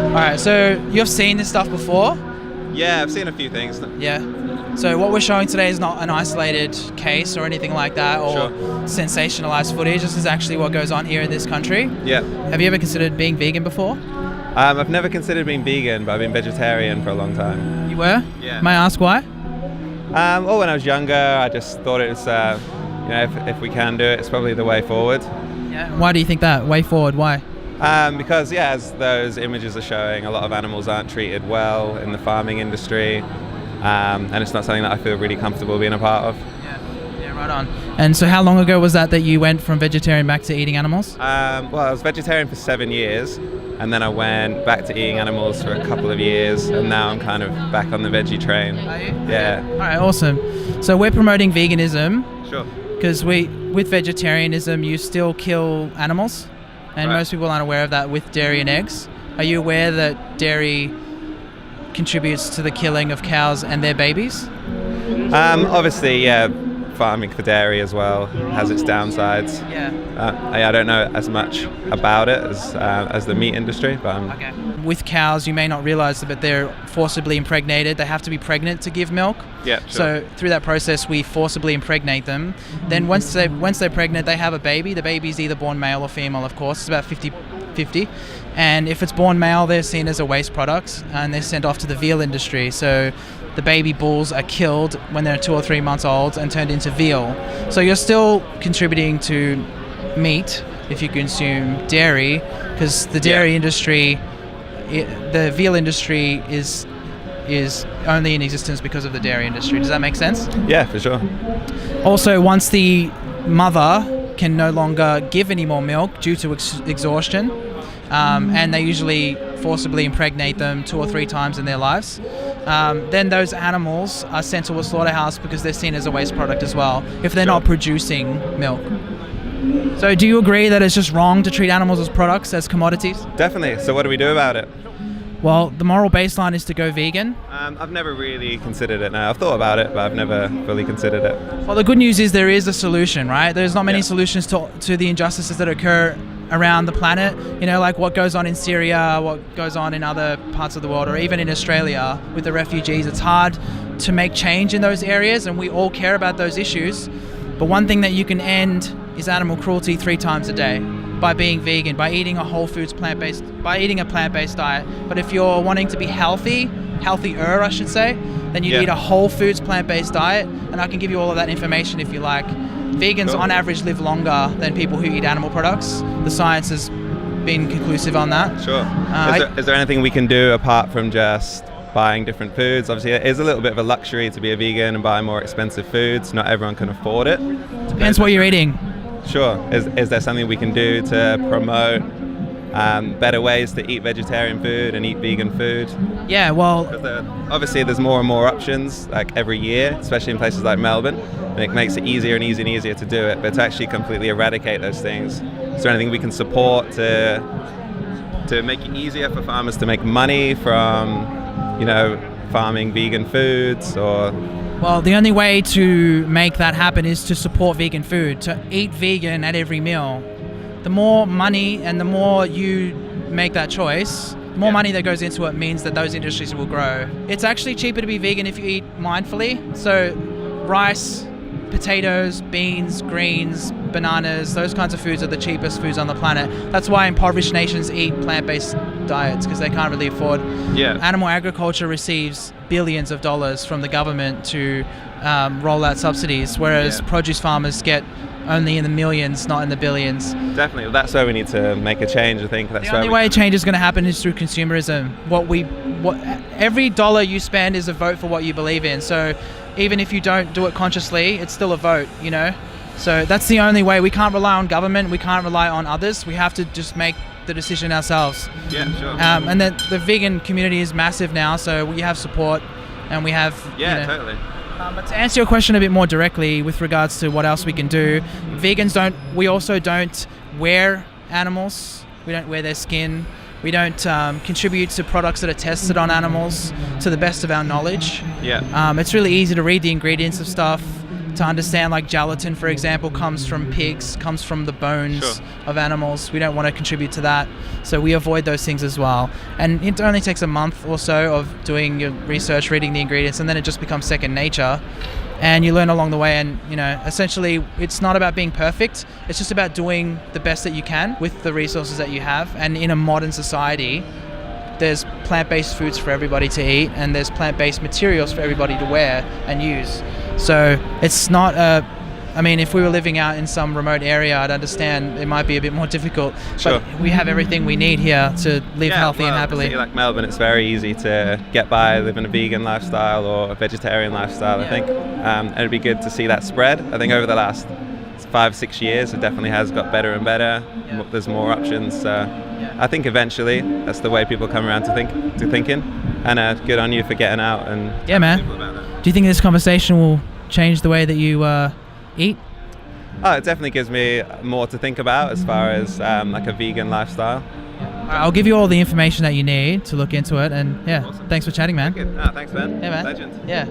All right, so you've seen this stuff before? Yeah, I've seen a few things. Yeah. So what we're showing today is not an isolated case or anything like that, or Sure. sensationalized footage. This is actually what goes on here in this country. Yeah. Have you ever considered being vegan before? I've never considered being vegan, but I've been vegetarian for a long time. You were? Yeah. May I ask why? Well, when I was younger, I just thought it was, if we can do it, it's probably the way forward. Yeah. Why do you think that? Way forward, why? Because, as those images are showing, a lot of animals aren't treated well in the farming industry, and it's not something that I feel really comfortable being a part of. Yeah, right on. And so how long ago was that you went from vegetarian back to eating animals? Well, I was vegetarian for 7 years, and then I went back to eating animals for a couple of years, and now I'm kind of back on the veggie train. Are you? Yeah. All right, awesome. So we're promoting veganism Sure. because with vegetarianism, you still kill animals, and Right. most people aren't aware of that with dairy and eggs. Are you aware that dairy contributes to the killing of cows and their babies? Obviously, yeah, farming for dairy as well has its downsides. Yeah. I don't know as much about it as the meat industry, but Okay. With cows, you may not realize that they're forcibly impregnated. They have to be pregnant to give milk. yeah, sure. So through that process, we forcibly impregnate them. Then once they're pregnant, they have a baby. The baby's either born male or female, of course. It's about 50-50. And if it's born male, they're seen as a waste product, and they're sent off to the veal industry. So the baby bulls are killed when they're 2 or 3 months old and turned into veal. So you're still contributing to meat if you consume dairy, because the dairy industry, the veal industry is only in existence because of the dairy industry. Does that make sense? Yeah, for sure. Also, once the mother can no longer give any more milk due to exhaustion, and they usually forcibly impregnate them 2 or 3 times in their lives, then those animals are sent to a slaughterhouse because they're seen as a waste product as well, if they're not producing milk. So do you agree that it's just wrong to treat animals as products, as commodities? Definitely. So what do we do about it? Well, the moral baseline is to go vegan. I've never really considered it now. I've thought about it, but I've never fully considered it. Well, the good news is there is a solution, right? There's not many Yeah. solutions to the injustices that occur around the planet. You know, like what goes on in Syria, what goes on in other parts of the world, or even in Australia with the refugees. It's hard to make change in those areas, and we all care about those issues. But one thing that you can end is animal cruelty 3 times a day by being vegan, by eating a whole foods by eating a plant-based diet. But if you're wanting to be healthier, I should say, then you Yeah. eat a whole foods plant-based diet, and I can give you all of that information if you like. Vegans Cool. on average live longer than people who eat animal products. The science has been conclusive on that. Sure. I- Is there anything we can do apart from just buying different foods? Obviously, it is a little bit of a luxury to be a vegan and buy more expensive foods. Not everyone can afford it. Depends what you're eating. Sure. Is there something we can do to promote better ways to eat vegetarian food and eat vegan food? Yeah, well, Because obviously there's more and more options like every year, especially in places like Melbourne, and it makes it easier and easier and easier to do it. But to actually completely eradicate those things, is there anything we can support to make it easier for farmers to make money from, farming vegan foods? Or well, the only way to make that happen is to support vegan food, to eat vegan at every meal. The more money and the more you make that choice, the more money that goes into it means that those industries will grow. It's actually cheaper to be vegan if you eat mindfully. So rice, potatoes, beans, greens, bananas, those kinds of foods are the cheapest foods on the planet. That's why impoverished nations eat plant-based diets, because they can't really afford. Animal agriculture receives billions of dollars from the government to roll out subsidies, whereas produce farmers get only in the millions, not in the billions. Definitely, that's where we need to make a change. I think that's The only way change is going to happen is through consumerism. Every dollar you spend is a vote for what you believe in. So even if you don't do it consciously, it's still a vote, So that's the only way. We can't rely on government. We can't rely on others. We have to just make the decision ourselves. Yeah, sure. And the vegan community is massive now, so we have support, and we have. Totally. But to answer your question a bit more directly with regards to what else we can do, we also don't wear animals. We don't wear their skin. We don't contribute to products that are tested on animals to the best of our knowledge. Yeah. It's really easy to read the ingredients of stuff, to understand, like gelatin, for example, comes from pigs, comes from the bones Sure. of animals. We don't want to contribute to that, so we avoid those things as well. And it only takes a month or so of doing your research, reading the ingredients, and then it just becomes second nature. And you learn along the way, and essentially it's not about being perfect, it's just about doing the best that you can with the resources that you have. And in a modern society, there's plant-based foods for everybody to eat, and there's plant-based materials for everybody to wear and use. So it's not if we were living out in some remote area, I'd understand it might be a bit more difficult. Sure. But we have everything we need here to live healthy and In a happily. city like Melbourne, it's very easy to get by living a vegan lifestyle or a vegetarian lifestyle, I think. And it'd be good to see that spread. I think over the last 5-6 years, it definitely has got better and better. Yeah. There's more options. I think eventually that's the way people come around to thinking. And good on you for getting out and Yeah, man. people about that. Do you think this conversation will change the way that you eat? Oh, it definitely gives me more to think about as far as like a vegan lifestyle. I'll give you all the information that you need to look into it, and Awesome. thanks for chatting, man. Good. Thanks, Ben. Yeah, man. Legend. Yeah.